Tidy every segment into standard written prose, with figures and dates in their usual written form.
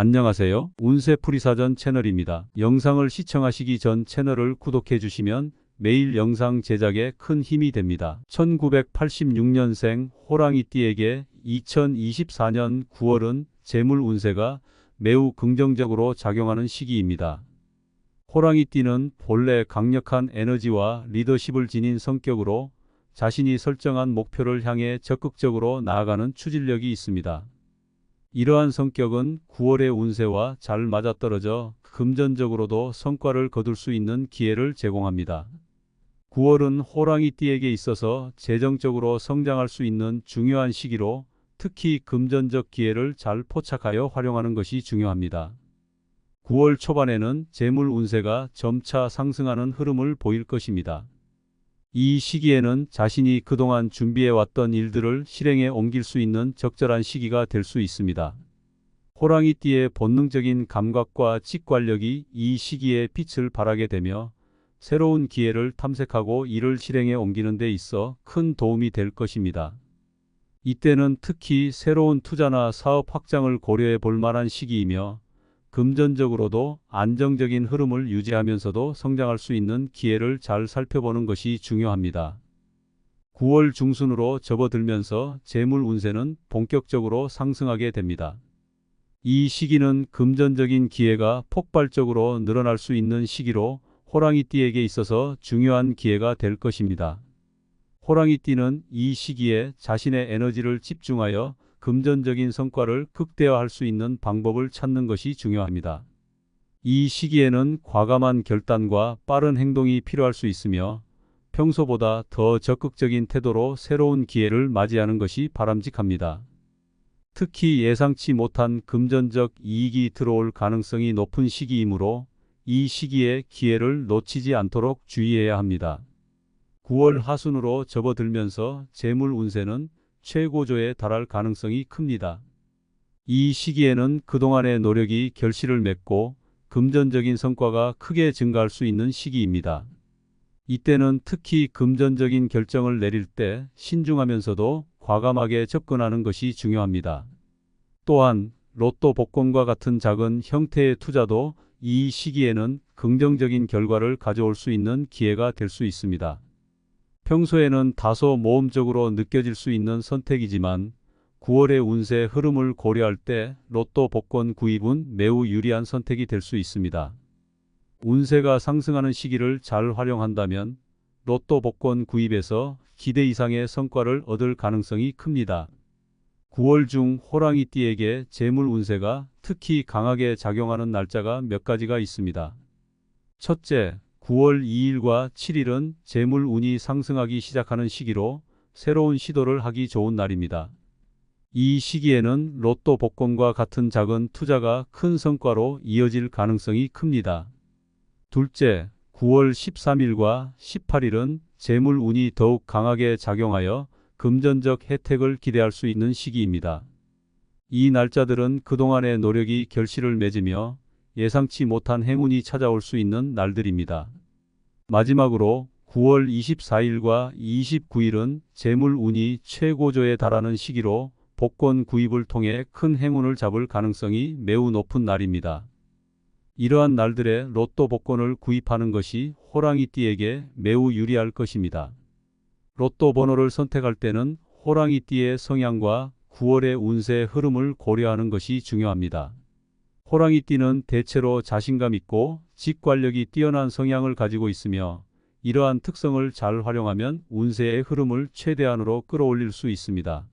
안녕하세요. 운세풀이사전 채널입니다. 영상을 시청하시기 전 채널을 구독해 주시면 매일 영상 제작에 큰 힘이 됩니다. 1986년생 호랑이띠에게 2024년 9월은 재물 운세가 매우 긍정적으로 작용하는 시기입니다. 호랑이띠는 본래 강력한 에너지와 리더십을 지닌 성격으로 자신이 설정한 목표를 향해 적극적으로 나아가는 추진력이 있습니다. 이러한 성격은 9월의 운세와 잘 맞아떨어져 금전적으로도 성과를 거둘 수 있는 기회를 제공합니다. 9월은 호랑이띠에게 있어서 재정적으로 성장할 수 있는 중요한 시기로 특히 금전적 기회를 잘 포착하여 활용하는 것이 중요합니다. 9월 초반에는 재물 운세가 점차 상승하는 흐름을 보일 것입니다. 이 시기에는 자신이 그동안 준비해왔던 일들을 실행에 옮길 수 있는 적절한 시기가 될 수 있습니다. 호랑이띠의 본능적인 감각과 직관력이 이 시기에 빛을 발하게 되며 새로운 기회를 탐색하고 이를 실행에 옮기는 데 있어 큰 도움이 될 것입니다. 이때는 특히 새로운 투자나 사업 확장을 고려해 볼 만한 시기이며 금전적으로도 안정적인 흐름을 유지하면서도 성장할 수 있는 기회를 잘 살펴보는 것이 중요합니다. 9월 중순으로 접어들면서 재물 운세는 본격적으로 상승하게 됩니다. 이 시기는 금전적인 기회가 폭발적으로 늘어날 수 있는 시기로 호랑이띠에게 있어서 중요한 기회가 될 것입니다. 호랑이띠는 이 시기에 자신의 에너지를 집중하여 금전적인 성과를 극대화할 수 있는 방법을 찾는 것이 중요합니다. 이 시기에는 과감한 결단과 빠른 행동이 필요할 수 있으며 평소보다 더 적극적인 태도로 새로운 기회를 맞이하는 것이 바람직합니다. 특히 예상치 못한 금전적 이익이 들어올 가능성이 높은 시기이므로 이 시기에 기회를 놓치지 않도록 주의해야 합니다. 9월 하순으로 접어들면서 재물 운세는 최고조에 달할 가능성이 큽니다. 이 시기에는 그동안의 노력이 결실을 맺고 금전적인 성과가 크게 증가할 수 있는 시기입니다. 이때는 특히 금전적인 결정을 내릴 때 신중하면서도 과감하게 접근하는 것이 중요합니다. 또한 로또 복권과 같은 작은 형태의 투자도 이 시기에는 긍정적인 결과를 가져올 수 있는 기회가 될 수 있습니다. 평소에는 다소 모험적으로 느껴질 수 있는 선택이지만 9월의 운세 흐름을 고려할 때 로또 복권 구입은 매우 유리한 선택이 될 수 있습니다. 운세가 상승하는 시기를 잘 활용한다면 로또 복권 구입에서 기대 이상의 성과를 얻을 가능성이 큽니다. 9월 중 호랑이띠에게 재물 운세가 특히 강하게 작용하는 날짜가 몇 가지가 있습니다. 첫째, 9월 2일과 7일은 재물 운이 상승하기 시작하는 시기로 새로운 시도를 하기 좋은 날입니다. 이 시기에는 로또 복권과 같은 작은 투자가 큰 성과로 이어질 가능성이 큽니다. 둘째, 9월 13일과 18일은 재물 운이 더욱 강하게 작용하여 금전적 혜택을 기대할 수 있는 시기입니다. 이 날짜들은 그동안의 노력이 결실을 맺으며 예상치 못한 행운이 찾아올 수 있는 날들입니다. 마지막으로 9월 24일과 29일은 재물 운이 최고조에 달하는 시기로 복권 구입을 통해 큰 행운을 잡을 가능성이 매우 높은 날입니다. 이러한 날들에 로또 복권을 구입하는 것이 호랑이띠에게 매우 유리할 것입니다. 로또 번호를 선택할 때는 호랑이띠의 성향과 9월의 운세 흐름을 고려하는 것이 중요합니다. 호랑이띠는 대체로 자신감 있고 직관력이 뛰어난 성향을 가지고 있으며 이러한 특성을 잘 활용하면 운세의 흐름을 최대한으로 끌어올릴 수 있습니다.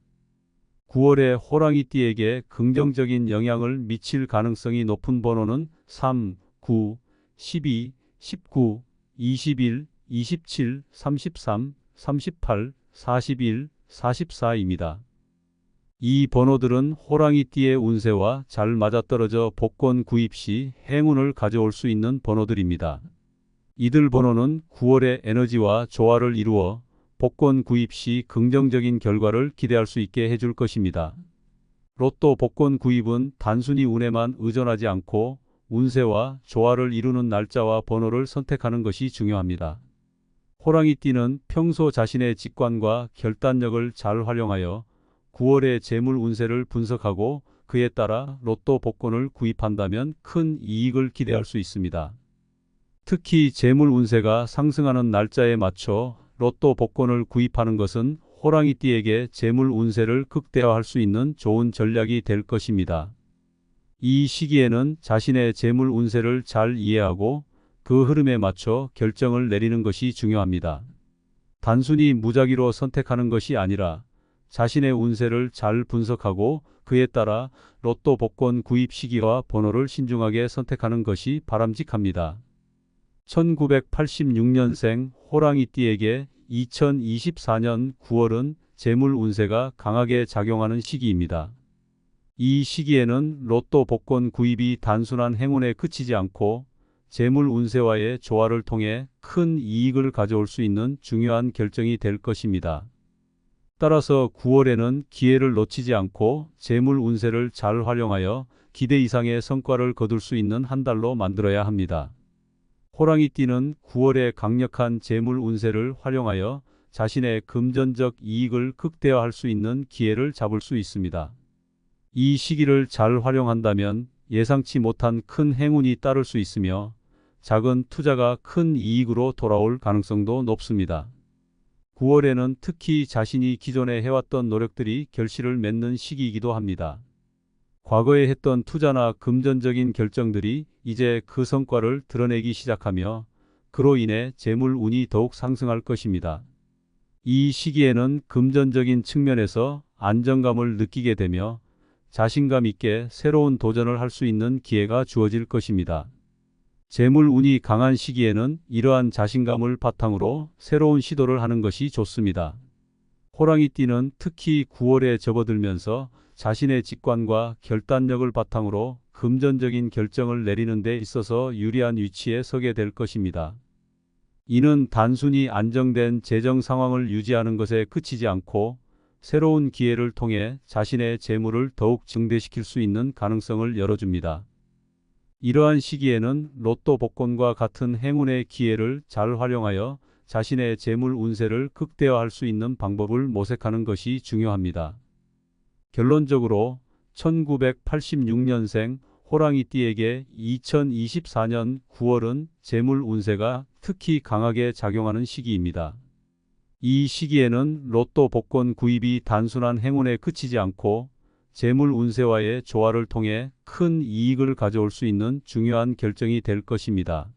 9월에 호랑이띠에게 긍정적인 영향을 미칠 가능성이 높은 번호는 3, 9, 12, 19, 21, 27, 33, 38, 41, 44입니다. 이 번호들은 호랑이띠의 운세와 잘 맞아떨어져 복권 구입 시 행운을 가져올 수 있는 번호들입니다. 이들 번호는 9월의 에너지와 조화를 이루어 복권 구입 시 긍정적인 결과를 기대할 수 있게 해줄 것입니다. 로또 복권 구입은 단순히 운에만 의존하지 않고 운세와 조화를 이루는 날짜와 번호를 선택하는 것이 중요합니다. 호랑이띠는 평소 자신의 직관과 결단력을 잘 활용하여 9월의 재물 운세를 분석하고 그에 따라 로또 복권을 구입한다면 큰 이익을 기대할 수 있습니다. 특히 재물 운세가 상승하는 날짜에 맞춰 로또 복권을 구입하는 것은 호랑이띠에게 재물 운세를 극대화할 수 있는 좋은 전략이 될 것입니다. 이 시기에는 자신의 재물 운세를 잘 이해하고 그 흐름에 맞춰 결정을 내리는 것이 중요합니다. 단순히 무작위로 선택하는 것이 아니라 자신의 운세를 잘 분석하고 그에 따라 로또 복권 구입 시기와 번호를 신중하게 선택하는 것이 바람직합니다. 1986년생 호랑이띠에게 2024년 9월은 재물 운세가 강하게 작용하는 시기입니다. 이 시기에는 로또 복권 구입이 단순한 행운에 그치지 않고 재물 운세와의 조화를 통해 큰 이익을 가져올 수 있는 중요한 결정이 될 것입니다. 따라서 9월에는 기회를 놓치지 않고 재물 운세를 잘 활용하여 기대 이상의 성과를 거둘 수 있는 한 달로 만들어야 합니다. 호랑이띠는 9월에 강력한 재물 운세를 활용하여 자신의 금전적 이익을 극대화할 수 있는 기회를 잡을 수 있습니다. 이 시기를 잘 활용한다면 예상치 못한 큰 행운이 따를 수 있으며 작은 투자가 큰 이익으로 돌아올 가능성도 높습니다. 9월에는 특히 자신이 기존에 해왔던 노력들이 결실을 맺는 시기이기도 합니다. 과거에 했던 투자나 금전적인 결정들이 이제 그 성과를 드러내기 시작하며 그로 인해 재물 운이 더욱 상승할 것입니다. 이 시기에는 금전적인 측면에서 안정감을 느끼게 되며 자신감 있게 새로운 도전을 할 수 있는 기회가 주어질 것입니다. 재물 운이 강한 시기에는 이러한 자신감을 바탕으로 새로운 시도를 하는 것이 좋습니다. 호랑이띠는 특히 9월에 접어들면서 자신의 직관과 결단력을 바탕으로 금전적인 결정을 내리는 데 있어서 유리한 위치에 서게 될 것입니다. 이는 단순히 안정된 재정 상황을 유지하는 것에 그치지 않고 새로운 기회를 통해 자신의 재물을 더욱 증대시킬 수 있는 가능성을 열어줍니다. 이러한 시기에는 로또 복권과 같은 행운의 기회를 잘 활용하여 자신의 재물 운세를 극대화할 수 있는 방법을 모색하는 것이 중요합니다. 결론적으로 1986년생 호랑이띠에게 2024년 9월은 재물 운세가 특히 강하게 작용하는 시기입니다. 이 시기에는 로또 복권 구입이 단순한 행운에 그치지 않고 재물 운세와의 조화를 통해 큰 이익을 가져올 수 있는 중요한 결정이 될 것입니다.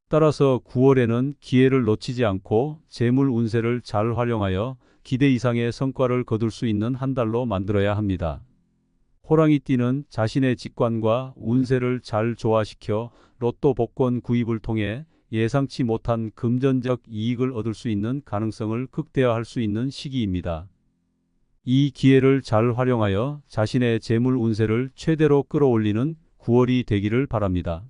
따라서 9월에는 기회를 놓치지 않고 재물 운세를 잘 활용하여 기대 이상의 성과를 거둘 수 있는 한 달로 만들어야 합니다. 호랑이띠는 자신의 직관과 운세를 잘 조화시켜 로또 복권 구입을 통해 예상치 못한 금전적 이익을 얻을 수 있는 가능성을 극대화할 수 있는 시기입니다. 이 기회를 잘 활용하여 자신의 재물 운세를 최대로 끌어올리는 9월이 되기를 바랍니다.